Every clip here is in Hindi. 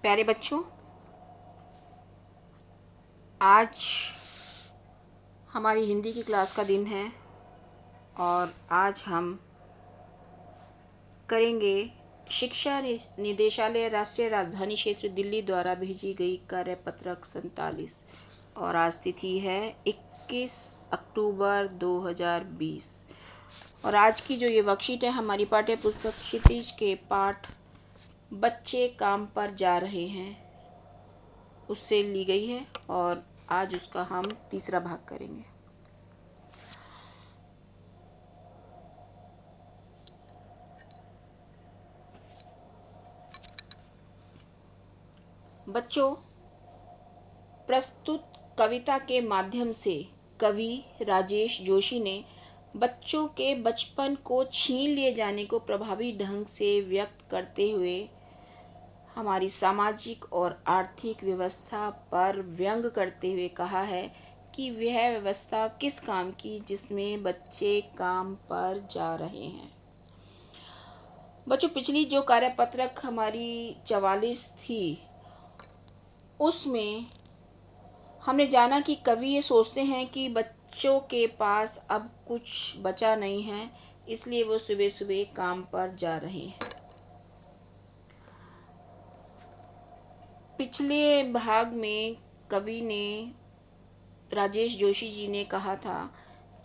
प्यारे बच्चों, आज हमारी हिंदी की क्लास का दिन है और आज हम करेंगे शिक्षा निदेशालय राष्ट्रीय राजधानी क्षेत्र दिल्ली द्वारा भेजी गई कार्यपत्रक 47 और आज तिथि है 21 अक्टूबर 2020। और आज की जो ये वर्कशीट है हमारी पाठ्य पुस्तक क्षितिज के पाठ बच्चे काम पर जा रहे हैं उससे ली गई है और आज उसका हम तीसरा भाग करेंगे। बच्चों, प्रस्तुत कविता के माध्यम से कवि राजेश जोशी ने बच्चों के बचपन को छीन लिए जाने को प्रभावी ढंग से व्यक्त करते हुए हमारी सामाजिक और आर्थिक व्यवस्था पर व्यंग करते हुए कहा है कि वह व्यवस्था किस काम की जिसमें बच्चे काम पर जा रहे हैं। बच्चों, पिछली जो कार्यपत्रक हमारी 44 थी उसमें हमने जाना कि कवि ये सोचते हैं कि बच्चों के पास अब कुछ बचा नहीं है, इसलिए वो सुबह सुबह काम पर जा रहे हैं। पिछले भाग में कवि ने राजेश जोशी जी ने कहा था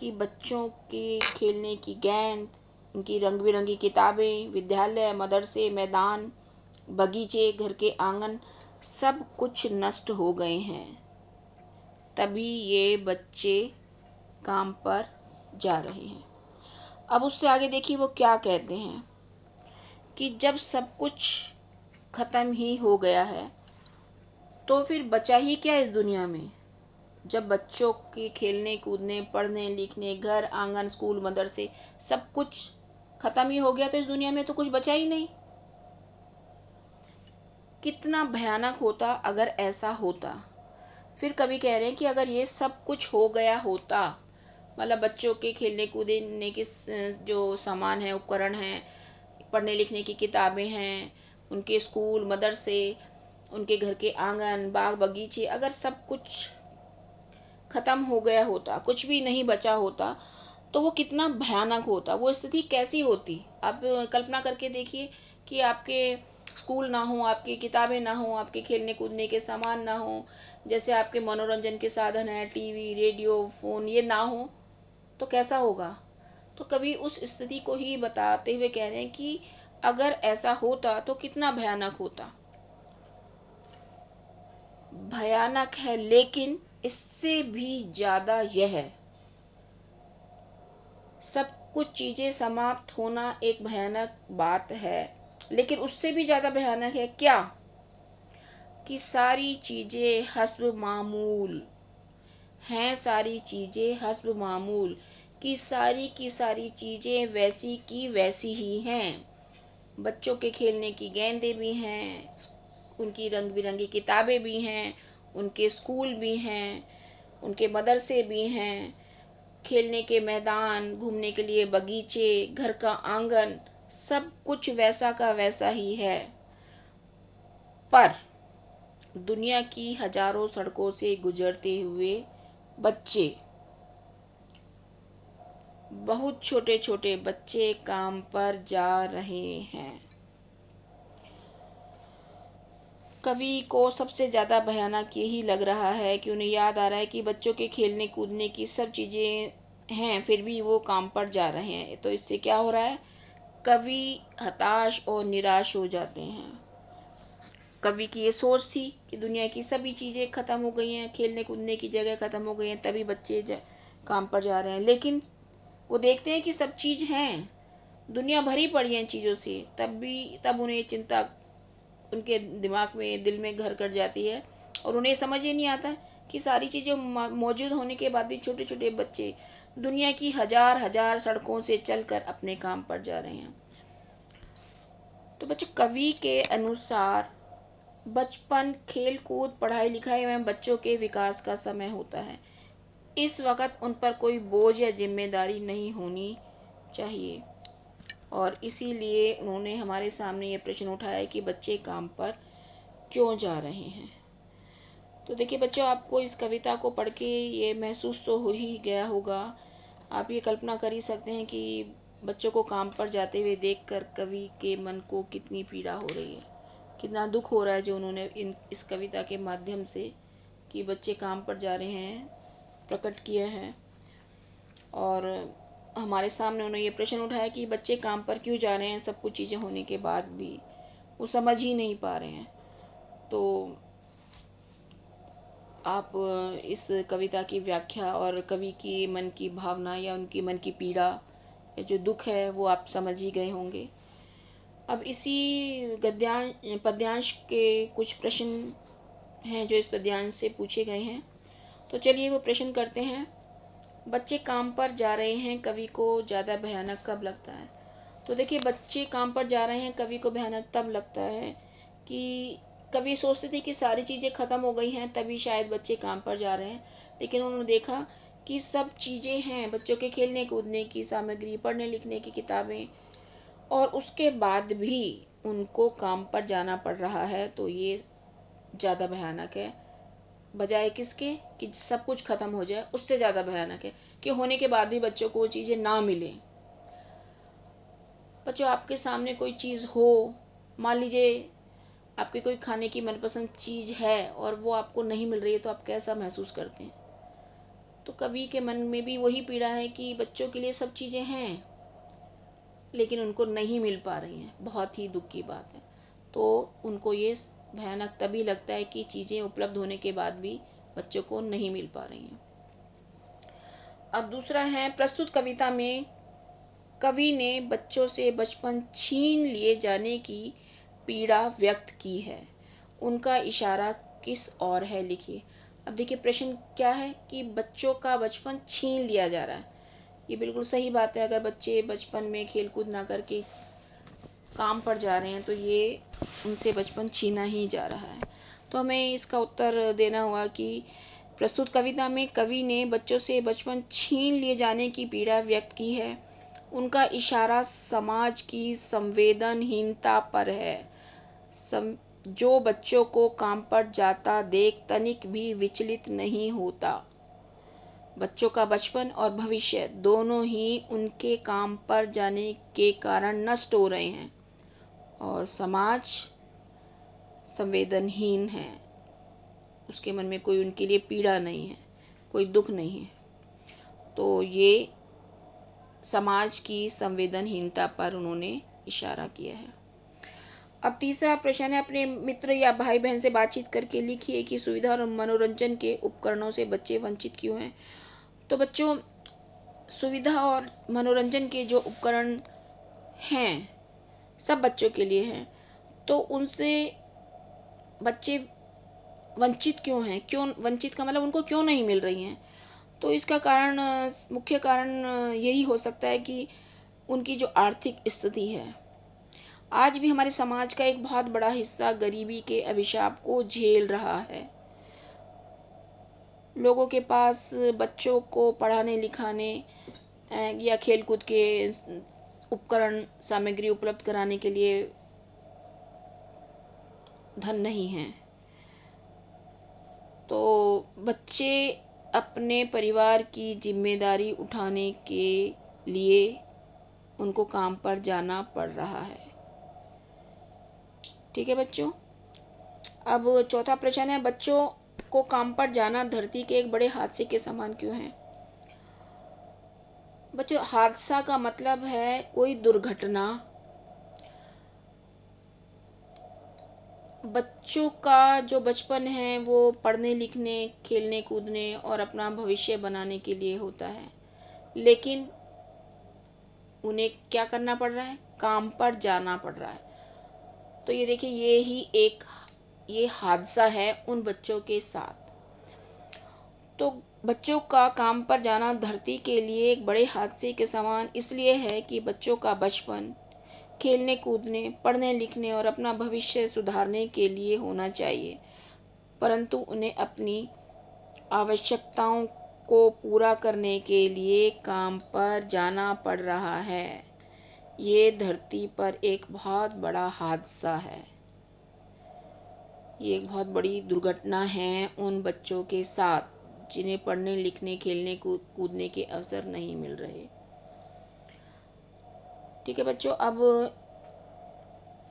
कि बच्चों के खेलने की गेंद, उनकी रंग बिरंगी किताबें, विद्यालय, मदरसे, मैदान, बगीचे, घर के आंगन सब कुछ नष्ट हो गए हैं, तभी ये बच्चे काम पर जा रहे हैं। अब उससे आगे देखिए वो क्या कहते हैं कि जब सब कुछ खत्म ही हो गया है तो फिर बचा ही क्या इस दुनिया में। जब बच्चों के खेलने कूदने, पढ़ने लिखने, घर आंगन, स्कूल, मदरसे सब कुछ खत्म ही हो गया तो इस दुनिया में तो कुछ बचा ही नहीं। कितना भयानक होता अगर ऐसा होता। फिर कवि कह रहे हैं कि अगर ये सब कुछ हो गया होता, मतलब बच्चों के खेलने कूदने के जो सामान है, उपकरण हैं, पढ़ने लिखने की किताबें हैं, उनके स्कूल, मदरसे, उनके घर के आंगन, बाग बगीचे, अगर सब कुछ खत्म हो गया होता, कुछ भी नहीं बचा होता, तो वो कितना भयानक होता, वो स्थिति कैसी होती। आप कल्पना करके देखिए कि आपके स्कूल ना हो, आपकी किताबें ना हो, आपके खेलने कूदने के सामान ना हो, जैसे आपके मनोरंजन के साधन है, टीवी, रेडियो, फोन, ये ना हो तो कैसा होगा। तो कवि उस स्थिति को ही बताते हुए कह रहे हैं कि अगर ऐसा होता तो कितना भयानक होता। भयानक है, लेकिन इससे भी ज्यादा यह सब कुछ चीजें समाप्त होना एक भयानक बात है, लेकिन उससे भी ज्यादा भयानक है क्या कि सारी चीजें हस्ब मामूल हैं, सारी चीजें हस्ब मामूल की सारी चीजें वैसी की वैसी ही हैं। बच्चों के खेलने की गेंदें भी हैं, उनकी रंग बिरंगी किताबें भी हैं, उनके स्कूल भी हैं, उनके मदरसे भी हैं, खेलने के मैदान, घूमने के लिए बगीचे, घर का आंगन, सब कुछ वैसा का वैसा ही है। पर दुनिया की हजारों सड़कों से गुजरते हुए बच्चे, बहुत छोटे छोटे बच्चे काम पर जा रहे हैं। कवि को सबसे ज़्यादा भयानक यही लग रहा है कि उन्हें याद आ रहा है कि बच्चों के खेलने कूदने की सब चीज़ें हैं, फिर भी वो काम पर जा रहे हैं। तो इससे क्या हो रहा है, कवि हताश और निराश हो जाते हैं। कवि की ये सोच थी कि दुनिया की सभी चीज़ें ख़त्म हो गई हैं, खेलने कूदने की जगह ख़त्म हो गई हैं, तभी बच्चे काम पर जा रहे हैं। लेकिन वो देखते हैं कि सब चीज़ हैं, दुनिया भरी पड़ी है इन चीज़ों से, तब उन्हें चिंता उनके दिमाग में, दिल में घर कर जाती है और उन्हें समझ ही नहीं आता कि सारी चीज़ें मौजूद होने के बाद भी छोटे छोटे बच्चे दुनिया की हजार हजार सड़कों से चलकर अपने काम पर जा रहे हैं। तो बच्चों, कवि के अनुसार बचपन, खेल कूद, पढ़ाई लिखाई एवं बच्चों के विकास का समय होता है। इस वक्त उन पर कोई बोझ या जिम्मेदारी नहीं होनी चाहिए और इसीलिए उन्होंने हमारे सामने ये प्रश्न उठाया कि बच्चे काम पर क्यों जा रहे हैं। तो देखिए बच्चों, आपको इस कविता को पढ़ के ये महसूस तो हो ही गया होगा। आप ये कल्पना कर ही सकते हैं कि बच्चों को काम पर जाते हुए देखकर कवि के मन को कितनी पीड़ा हो रही है, कितना दुख हो रहा है, जो उन्होंने इस कविता के माध्यम से कि बच्चे काम पर जा रहे हैं प्रकट किए हैं। और हमारे सामने उन्होंने ये प्रश्न उठाया कि बच्चे काम पर क्यों जा रहे हैं, सब कुछ चीज़ें होने के बाद भी वो समझ ही नहीं पा रहे हैं। तो आप इस कविता की व्याख्या और कवि की मन की भावना या उनकी मन की पीड़ा या जो दुख है वो आप समझ ही गए होंगे। अब इसी पद्यांश के कुछ प्रश्न हैं जो इस पद्यांश से पूछे गए हैं। तो चलिए वो प्रश्न करते हैं। बच्चे काम पर जा रहे हैं, कवि को ज़्यादा भयानक कब लगता है। तो देखिए, बच्चे काम पर जा रहे हैं कवि को भयानक तब लगता है कि कवि सोचते थे कि सारी चीज़ें ख़त्म हो गई हैं तभी शायद बच्चे काम पर जा रहे हैं, लेकिन उन्होंने देखा कि सब चीज़ें हैं, बच्चों के खेलने कूदने की सामग्री, पढ़ने लिखने की किताबें, और उसके बाद भी उनको काम पर जाना पड़ रहा है। तो ये ज़्यादा भयानक है, बजाय किसके कि सब कुछ ख़त्म हो जाए, उससे ज़्यादा भयानक है कि होने के बाद भी बच्चों को वो चीज़ें ना मिले। बच्चों, आपके सामने कोई चीज़ हो, मान लीजिए आपकी कोई खाने की मनपसंद चीज़ है और वो आपको नहीं मिल रही है, तो आप कैसा महसूस करते हैं। तो कवि के मन में भी वही पीड़ा है कि बच्चों के लिए सब चीज़ें हैं लेकिन उनको नहीं मिल पा रही हैं। बहुत ही दुख की बात है। तो उनको ये भयानक तभी लगता है कि चीज़ें उपलब्ध होने के बाद भी बच्चों को नहीं मिल पा रही हैं। अब दूसरा है, प्रस्तुत कविता में कवि ने बच्चों से बचपन छीन लिए जाने की पीड़ा व्यक्त की है, उनका इशारा किस ओर है, लिखिए। अब देखिए प्रश्न क्या है कि बच्चों का बचपन छीन लिया जा रहा है। ये बिल्कुल सही बात है। अगर बच्चे बचपन में खेल कूद ना करके काम पर जा रहे हैं तो ये उनसे बचपन छीना ही जा रहा है। तो हमें इसका उत्तर देना होगा कि प्रस्तुत कविता में कवि ने बच्चों से बचपन छीन लिए जाने की पीड़ा व्यक्त की है, उनका इशारा समाज की संवेदनहीनता पर है। जो बच्चों को काम पर जाता देख तनिक भी विचलित नहीं होता। बच्चों का बचपन और भविष्य दोनों ही उनके काम पर जाने के कारण नष्ट हो रहे हैं और समाज संवेदनहीन है, उसके मन में कोई उनके लिए पीड़ा नहीं है, कोई दुख नहीं है। तो ये समाज की संवेदनहीनता पर उन्होंने इशारा किया है। अब तीसरा प्रश्न है, अपने मित्र या भाई बहन से बातचीत करके लिखिए कि सुविधा और मनोरंजन के उपकरणों से बच्चे वंचित क्यों हैं। तो बच्चों, सुविधा और मनोरंजन के जो उपकरण हैं सब बच्चों के लिए हैं, तो उनसे बच्चे वंचित क्यों हैं, क्यों वंचित का मतलब उनको क्यों नहीं मिल रही हैं। तो इसका कारण, मुख्य कारण यही हो सकता है कि उनकी जो आर्थिक स्थिति है। आज भी हमारे समाज का एक बहुत बड़ा हिस्सा गरीबी के अभिशाप को झेल रहा है। लोगों के पास बच्चों को पढ़ाने लिखाने या खेलकूद के उपकरण सामग्री उपलब्ध कराने के लिए धन नहीं है। तो बच्चे अपने परिवार की जिम्मेदारी उठाने के लिए उनको काम पर जाना पड़ रहा है। ठीक है बच्चों। अब चौथा प्रश्न है, बच्चों को काम पर जाना धरती के एक बड़े हादसे के समान क्यों है। बच्चों, हादसा का मतलब है कोई दुर्घटना। बच्चों का जो बचपन है वो पढ़ने लिखने, खेलने कूदने और अपना भविष्य बनाने के लिए होता है, लेकिन उन्हें क्या करना पड़ रहा है, काम पर जाना पड़ रहा है। तो ये देखिए, ये हादसा है उन बच्चों के साथ। तो बच्चों का काम पर जाना धरती के लिए एक बड़े हादसे के समान इसलिए है कि बच्चों का बचपन खेलने कूदने, पढ़ने लिखने और अपना भविष्य सुधारने के लिए होना चाहिए, परंतु उन्हें अपनी आवश्यकताओं को पूरा करने के लिए काम पर जाना पड़ रहा है। ये धरती पर एक बहुत बड़ा हादसा है। ये एक बहुत बड़ी दुर्घटना है उन बच्चों के साथ जिन्हें पढ़ने लिखने खेलने कूदने के अवसर नहीं मिल रहे। ठीक है बच्चों, अब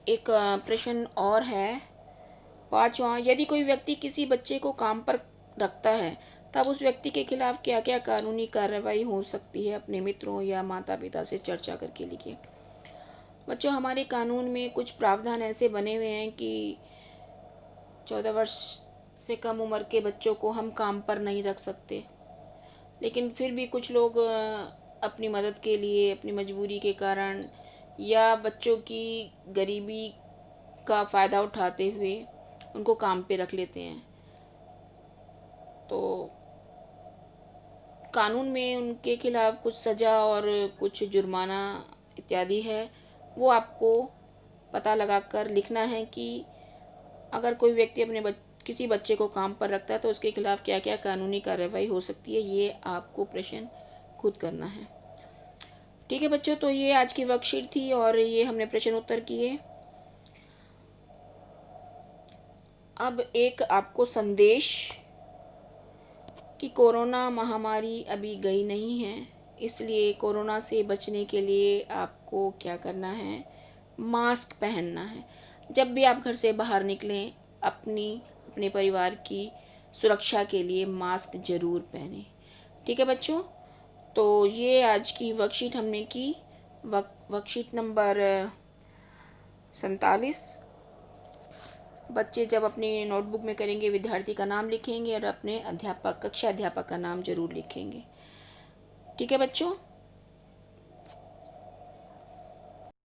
एक प्रश्न और है, पांचवा, यदि कोई व्यक्ति किसी बच्चे को काम पर रखता है तब उस व्यक्ति के खिलाफ क्या क्या कानूनी कार्रवाई हो सकती है? अपने मित्रों या माता पिता से चर्चा करके लिखिए। बच्चों, हमारे कानून में कुछ प्रावधान ऐसे बने हुए हैं कि 14 वर्ष से कम उम्र के बच्चों को हम काम पर नहीं रख सकते, लेकिन फिर भी कुछ लोग अपनी मदद के लिए, अपनी मजबूरी के कारण या बच्चों की गरीबी का फ़ायदा उठाते हुए उनको काम पे रख लेते हैं। तो कानून में उनके खिलाफ कुछ सज़ा और कुछ जुर्माना इत्यादि है, वो आपको पता लगाकर लिखना है कि अगर कोई व्यक्ति किसी बच्चे को काम पर रखता है तो उसके खिलाफ क्या क्या कानूनी कार्रवाई हो सकती है, ये आपको प्रश्न खुद करना है। ठीक है बच्चों, तो ये आज की वर्कशीट थी और ये हमने प्रश्न उत्तर किए। अब एक आपको संदेश कि कोरोना महामारी अभी गई नहीं है, इसलिए कोरोना से बचने के लिए आपको क्या करना है, मास्क पहनना है। जब भी आप घर से बाहर निकलें, अपने परिवार की सुरक्षा के लिए मास्क ज़रूर पहनें। ठीक है बच्चों, तो ये आज की वर्कशीट हमने की, वर्कशीट नंबर 47। बच्चे जब अपनी नोटबुक में करेंगे, विद्यार्थी का नाम लिखेंगे और अपने कक्षा अध्यापक का नाम जरूर लिखेंगे। ठीक है बच्चों।